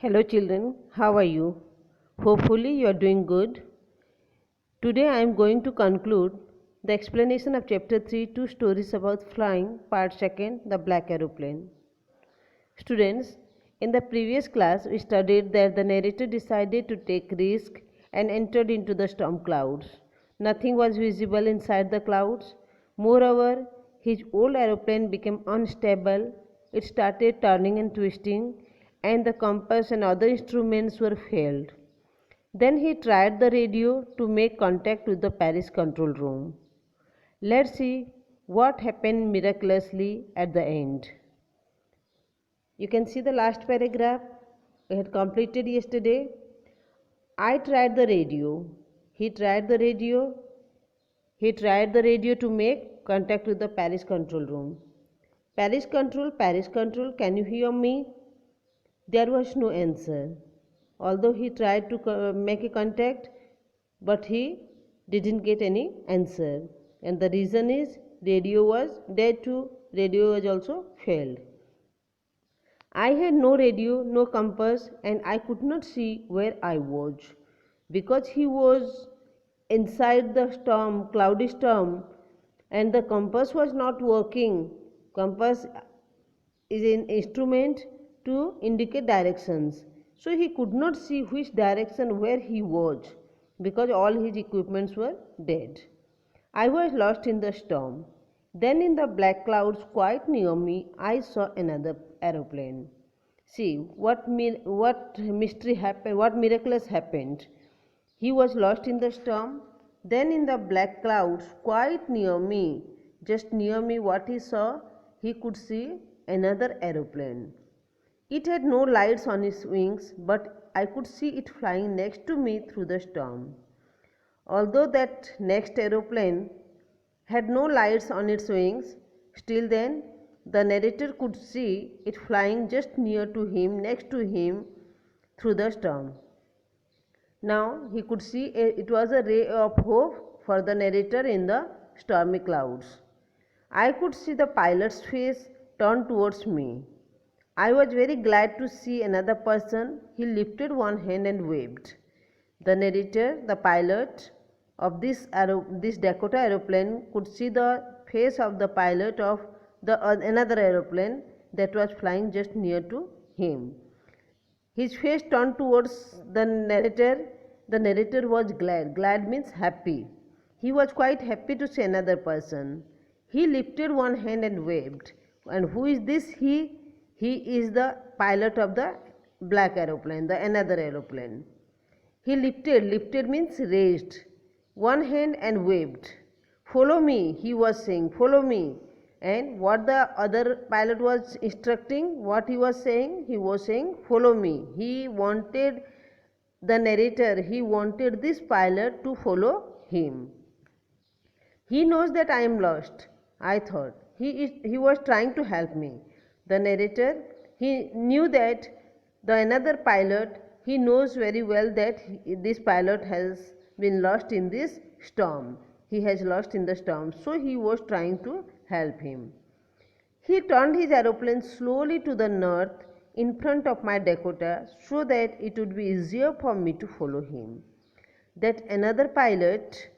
Hello children, how are you? Hopefully you are doing good. Today I am going to conclude the explanation of chapter 3 Two Stories About Flying, part 2, The Black Aeroplane. Students, in the previous class we studied that the narrator decided to take risk and entered into the storm clouds. Nothing was visible inside the clouds. Moreover, his old aeroplane became unstable. It started turning and twisting, and the compass and other instruments were failed. Then he tried the radio to make contact with the Paris control room. Let's see what happened miraculously at the end. You can see the last paragraph we had completed yesterday. I tried the radio. He tried the radio. He tried the radio to make contact with the Paris control room. Paris control, can you hear me? There was no answer. Although he tried to make a contact, but he didn't get any answer. And the reason is radio was dead too. Radio was also failed. I had no radio, no compass, and I could not see where I was because he was inside the storm, cloudy storm, and the compass was not working. Compass is an instrument to indicate directions. So he could not see which direction where he was because all his equipments were dead. I was lost in the storm. Then in the black clouds quite near me, I saw another aeroplane. See what mystery happened, what miraculous happened. He was lost in the storm. Then in the black clouds quite near me, just near me, what he saw, he could see another aeroplane. It had no lights on its wings, but I could see it flying next to me through the storm. Although that next aeroplane had no lights on its wings, still then the narrator could see it flying just near to him, next to him through the storm. Now he could see it was a ray of hope for the narrator in the stormy clouds. I could see the pilot's face turned towards me. I was very glad to see another person. He lifted one hand and waved. The narrator, the pilot of this Dakota aeroplane, could see the face of the pilot of another aeroplane that was flying just near to him. His face turned towards the narrator. The narrator was glad. Glad means happy. He was quite happy to see another person. He lifted one hand and waved. And who is this he? He is the pilot of the black aeroplane, the another aeroplane. He lifted means raised one hand and waved. Follow me, he was saying, follow me. And what the other pilot was instructing, what he was saying, follow me. He wanted the narrator, he wanted this pilot to follow him. He knows that I am lost, I thought. He was trying to help me. The narrator, he knew that the another pilot, he knows very well that this pilot has been lost in this storm. He has lost in the storm. So he was trying to help him. He turned his aeroplane slowly to the north in front of my Dakota so that it would be easier for me to follow him. That another pilot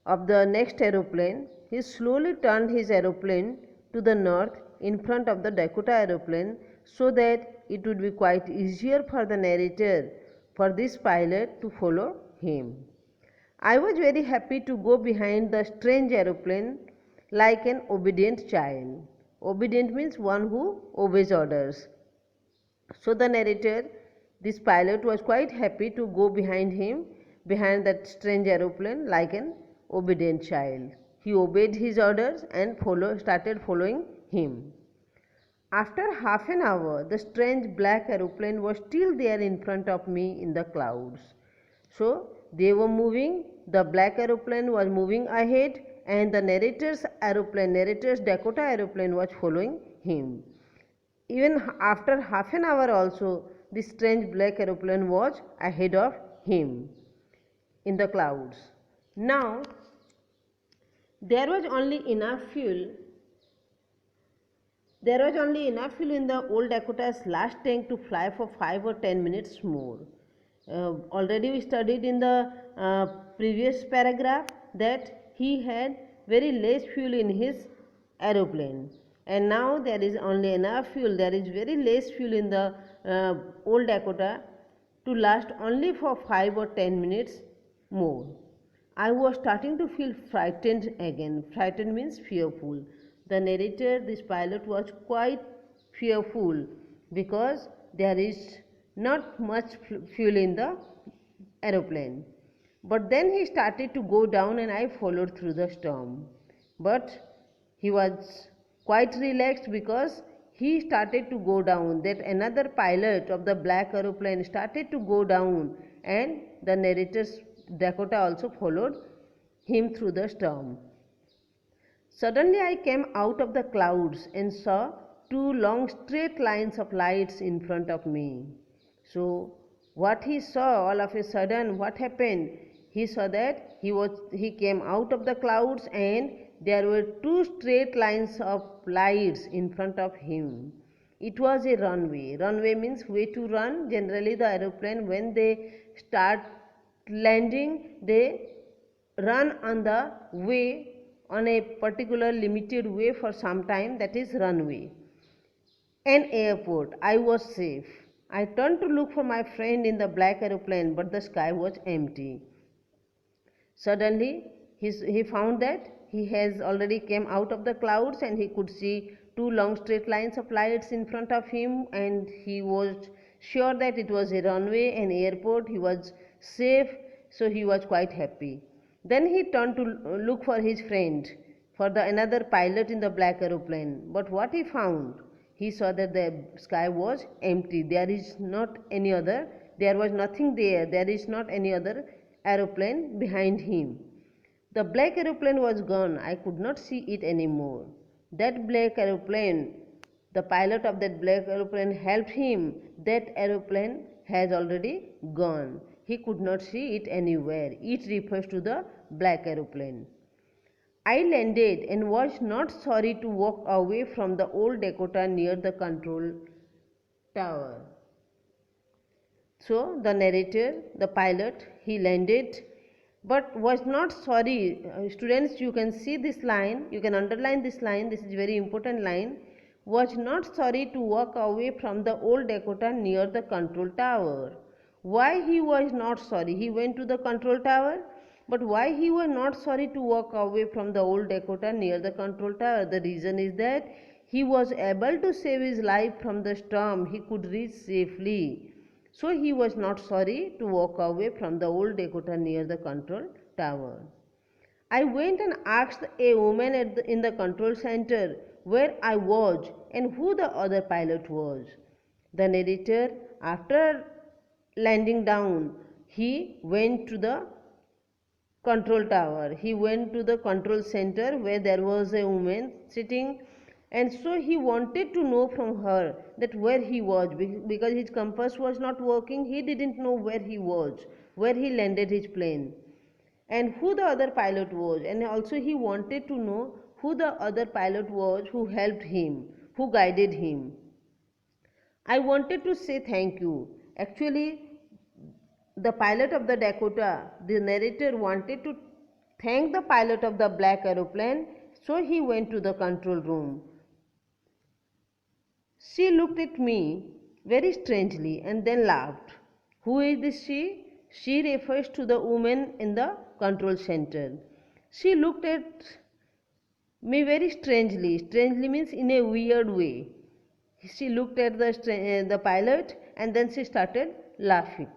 of the next aeroplane, he slowly turned his aeroplane to the north in front of the Dakota aeroplane so that it would be quite easier for the narrator, for this pilot to follow him. I was very happy to go behind the strange aeroplane like an obedient child. Obedient means one who obeys orders. So the narrator, this pilot, was quite happy to go behind him, behind that strange aeroplane like an obedient child. He obeyed his orders and started following him. After half an hour, the strange black aeroplane was still there in front of me in the clouds. So they were moving, the black aeroplane was moving ahead, and the narrator's Dakota aeroplane was following him. Even after half an hour also, this strange black aeroplane was ahead of him in the clouds. Now, there was only enough fuel There was only enough fuel in the old Dakota's last tank to fly for 5 or 10 minutes more. Already we studied in the previous paragraph that he had very less fuel in his aeroplane, and now there is only enough fuel, there is very less fuel in the old Dakota to last only for 5 or 10 minutes more. I was starting to feel frightened again. Frightened means fearful. The narrator, this pilot, was quite fearful because there is not much fuel in the aeroplane. But then he started to go down and I followed through the storm. But he was quite relaxed because he started to go down. That another pilot of the black aeroplane started to go down, and the narrator's Dakota also followed him through the storm. Suddenly I came out of the clouds and saw two long straight lines of lights in front of me. So what he saw, all of a sudden, what happened? He saw that he came out of the clouds and there were two straight lines of lights in front of him. It was a runway. Runway means way to run. Generally the aeroplane, when they start landing, they run on the way, on a particular limited way for some time, that is runway. An airport. I was safe. I turned to look for my friend in the black aeroplane, but the sky was empty. Suddenly he found that he has already came out of the clouds and he could see two long straight lines of lights in front of him, and he was sure that it was a runway, an airport. He was safe, so he was quite happy. Then he turned to look for his friend, for the another pilot in the black aeroplane. But what he found? He saw that the sky was empty. There is not any other, there was nothing there. There is not any other aeroplane behind him. The black aeroplane was gone. I could not see it anymore. That black aeroplane, the pilot of that black aeroplane helped him. That aeroplane has already gone. He could not see it anywhere. It refers to the black aeroplane. I landed and was not sorry to walk away from the old Dakota near the control tower. So the narrator, the pilot, he landed but was not sorry. Students, you can see this line, you can underline this line, this is very important line. Was not sorry to walk away from the old Dakota near the control tower. Why he was not sorry? He went to the control tower, but why he was not sorry to walk away from the old Dakota near the control tower? The reason is that he was able to save his life from the storm. He could reach safely. So he was not sorry to walk away from the old Dakota near the control tower. I went and asked a woman in the control center where I was and who the other pilot was. The narrator, after landing down, he went to the control tower. He went to the control center where there was a woman sitting, and so he wanted to know from her that where he was, because his compass was not working. He didn't know where he was, where he landed his plane, and who the other pilot was, and also he wanted to know who the other pilot was who helped him, who guided him. I wanted to say thank you. Actually, the pilot of the Dakota, the narrator wanted to thank the pilot of the black aeroplane, so he went to the control room. She looked at me very strangely and then laughed. Who is this she? She refers to the woman in the control center. She looked at me very strangely. Strangely means in a weird way. She looked at the pilot and then she started laughing.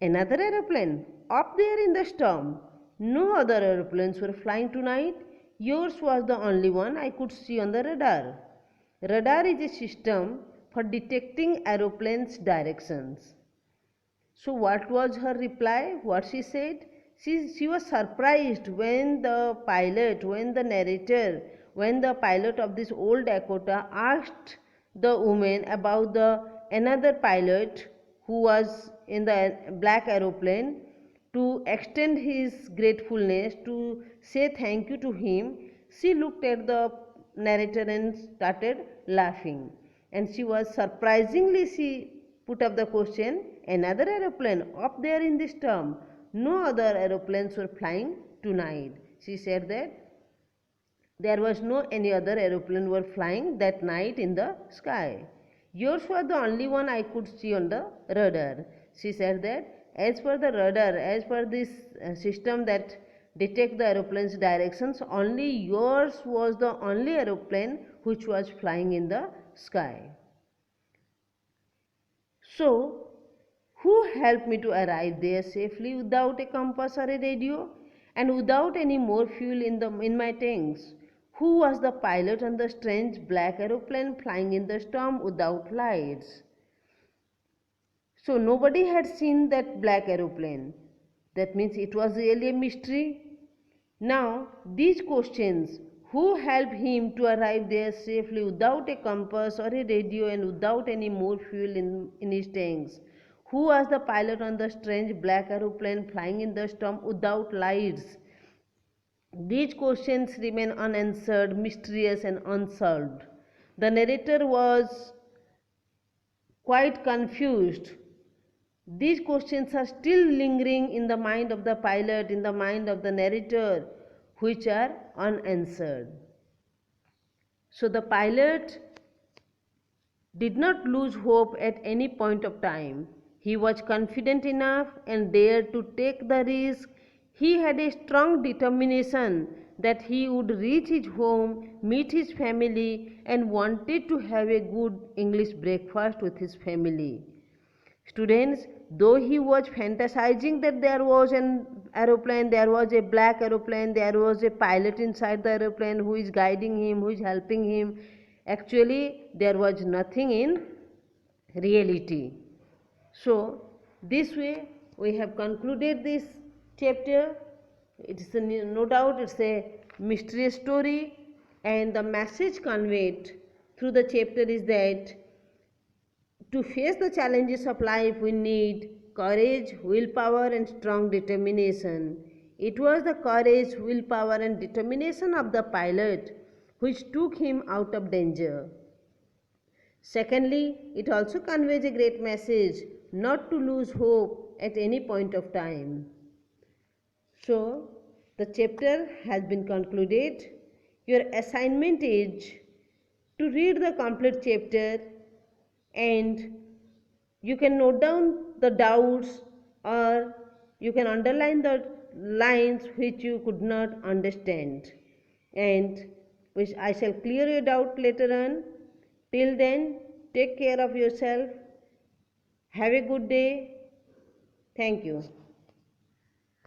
Another aeroplane? Up there in the storm. No other aeroplanes were flying tonight. Yours was the only one I could see on the radar. Radar is a system for detecting aeroplanes' directions. So what was her reply? What she said? She was surprised when the pilot, when the narrator, when the pilot of this old Dakota asked the woman about the another pilot who was in the black aeroplane, to extend his gratefulness, to say thank you to him. She looked at the narrator and started laughing. And she was surprisingly, she put up the question, another aeroplane up there in this term. No other aeroplanes were flying tonight. She said that there was no any other aeroplane were flying that night in the sky. Yours was the only one I could see on the radar. She said that as per the radar, as per this system that detect the aeroplane's directions, only yours was the only aeroplane which was flying in the sky. So, who helped me to arrive there safely without a compass or a radio and without any more fuel in my tanks? Who was the pilot on the strange black aeroplane flying in the storm without lights? So nobody had seen that black aeroplane. That means it was really a mystery. Now, these questions, who helped him to arrive there safely without a compass or a radio and without any more fuel in his tanks? Who was the pilot on the strange black aeroplane flying in the storm without lights? These questions remain unanswered, mysterious, and unsolved. The narrator was quite confused. These questions are still lingering in the mind of the pilot, in the mind of the narrator, which are unanswered. So the pilot did not lose hope at any point of time. He was confident enough and dared to take the risk. He had a strong determination that he would reach his home, meet his family, and wanted to have a good English breakfast with his family. Students, though he was fantasizing that there was an aeroplane, there was a black aeroplane, there was a pilot inside the aeroplane who is guiding him, who is helping him, actually there was nothing in reality. So, this way we have concluded this chapter. It is no doubt it's a mysterious story, and the message conveyed through the chapter is that to face the challenges of life, we need courage, willpower, and strong determination. It was the courage, willpower, and determination of the pilot which took him out of danger. Secondly, it also conveys a great message not to lose hope at any point of time. So, the chapter has been concluded. Your assignment is to read the complete chapter, and you can note down the doubts or you can underline the lines which you could not understand, and which I shall clear your doubt later on. Till then, take care of yourself. Have a good day. Thank you.